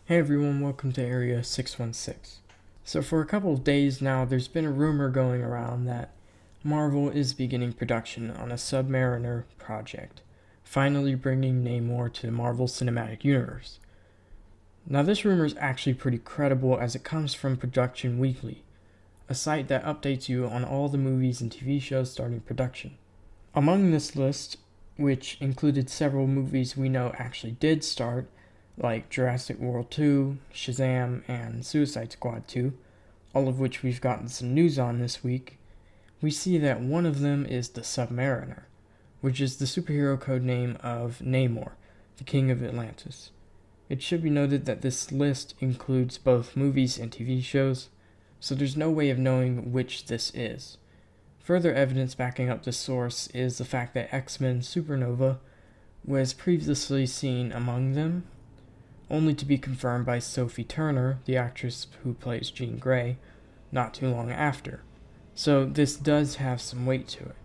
Hey everyone, welcome to Area 616. So for a couple of days now, there's been a rumor going around that Marvel is beginning production on a Submariner project, finally bringing Namor to the Marvel Cinematic Universe. Now this rumor is actually pretty credible as it comes from Production Weekly, a site that updates you on all the movies and TV shows starting production. Among this list, which included several movies we know actually did start, like Jurassic World 2, Shazam, and Suicide Squad 2, all of which we've gotten some news on this week, we see that one of them is the Submariner, which is the superhero code name of Namor, the King of Atlantis. It should be noted that this list includes both movies and TV shows, so there's no way of knowing which this is. Further evidence backing up this source is the fact that X-Men Supernova was previously seen among them, only to be confirmed by Sophie Turner, the actress who plays Jean Grey, not too long after. So this does have some weight to it.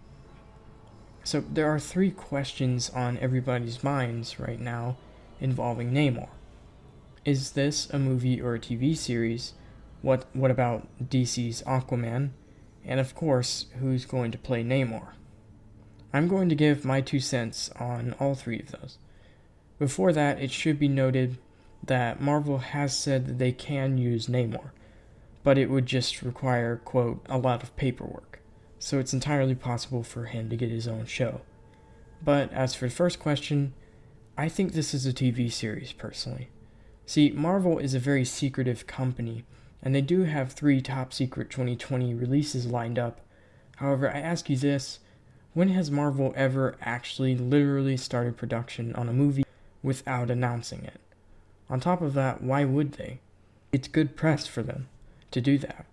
So there are three questions on everybody's minds right now involving Namor. Is this a movie or a TV series? What about DC's Aquaman? And of course, who's going to play Namor? I'm going to give my 2 cents on all three of those. Before that, it should be noted that Marvel has said that they can use Namor, but it would just require, quote, a lot of paperwork, so it's entirely possible for him to get his own show. But as for the first question, I think this is a TV series, personally. See, Marvel is a very secretive company, and they do have 3 top-secret 2020 releases lined up. However, I ask you this, when has Marvel ever actually literally started production on a movie without announcing it? On top of that, why would they? It's good press for them to do that.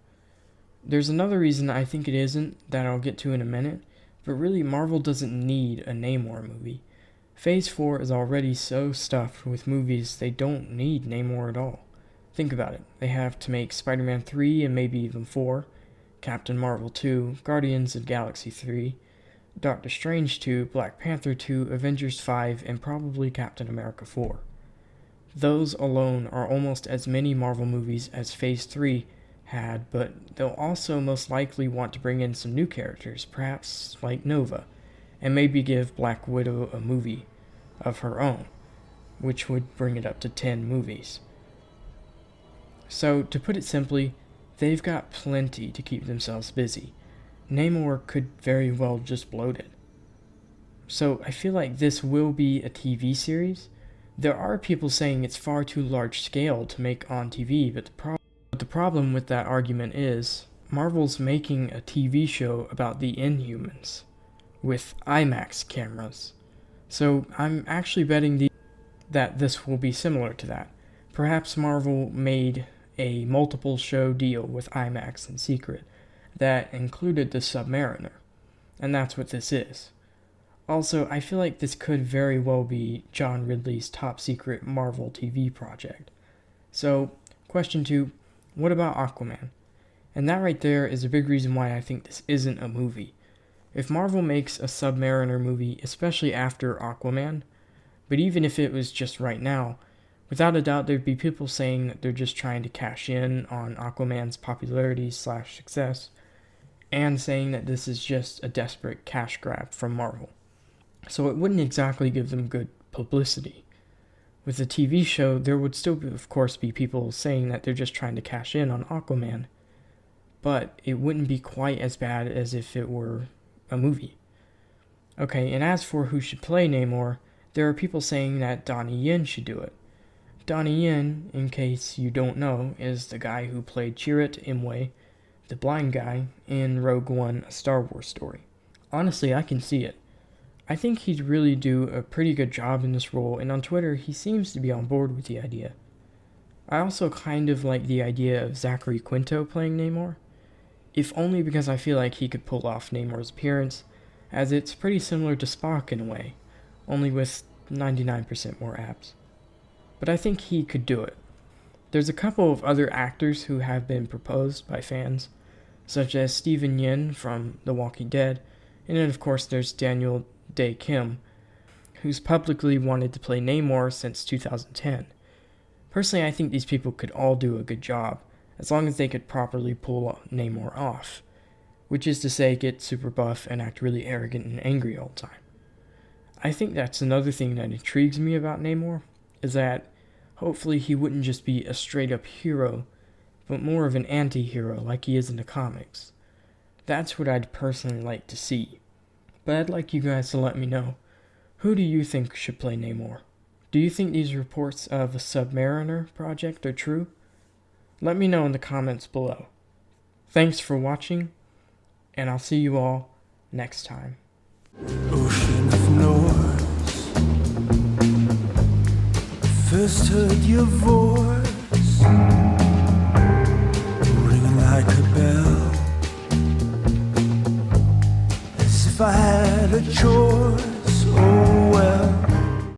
There's another reason I think it isn't that I'll get to in a minute, but really Marvel doesn't need a Namor movie. Phase 4 is already so stuffed with movies they don't need Namor at all. Think about it. They have to make Spider-Man 3 and maybe even 4, Captain Marvel 2, Guardians of the Galaxy 3, Doctor Strange 2, Black Panther 2, Avengers 5, and probably Captain America 4. Those alone are almost as many Marvel movies as Phase 3 had, but they'll also most likely want to bring in some new characters, perhaps like Nova, and maybe give Black Widow a movie of her own, which would bring it up to 10 movies. So, to put it simply, they've got plenty to keep themselves busy. Namor could very well just bloat it. So, I feel like this will be a TV series. There are people saying it's far too large scale to make on TV, but the problem with that argument is Marvel's making a TV show about the Inhumans with IMAX cameras. So I'm actually betting that this will be similar to that. Perhaps Marvel made a multiple show deal with IMAX in secret that included the Submariner, and that's what this is. Also, I feel like this could very well be John Ridley's top-secret Marvel TV project. So, question 2, what about Aquaman? And that right there is a big reason why I think this isn't a movie. If Marvel makes a Submariner movie, especially after Aquaman, but even if it was just right now, without a doubt there'd be people saying that they're just trying to cash in on Aquaman's popularity/success, and saying that this is just a desperate cash grab from Marvel. So it wouldn't exactly give them good publicity. With a TV show, there would still, of course, be people saying that they're just trying to cash in on Aquaman, but it wouldn't be quite as bad as if it were a movie. Okay, and as for who should play Namor, there are people saying that Donnie Yen should do it. Donnie Yen, in case you don't know, is the guy who played Chirrut Imwe, the blind guy, in Rogue One, A Star Wars Story. Honestly, I can see it. I think he'd really do a pretty good job in this role, and on Twitter, he seems to be on board with the idea. I also kind of like the idea of Zachary Quinto playing Namor, if only because I feel like he could pull off Namor's appearance, as it's pretty similar to Spock in a way, only with 99% more abs. But I think he could do it. There's a couple of other actors who have been proposed by fans, such as Steven Yeun from The Walking Dead, and then of course there's Daniel Day-Kim, who's publicly wanted to play Namor since 2010. Personally, I think these people could all do a good job, as long as they could properly pull Namor off, which is to say get super buff and act really arrogant and angry all the time. I think that's another thing that intrigues me about Namor, is that hopefully he wouldn't just be a straight up hero, but more of an anti-hero like he is in the comics. That's what I'd personally like to see. But I'd like you guys to let me know, who do you think should play Namor? Do you think these reports of a Submariner project are true? Let me know in the comments below. Thanks for watching, and I'll see you all next time. Ocean of noise, first heard your voice, ringing like a bell, as if I had a choice.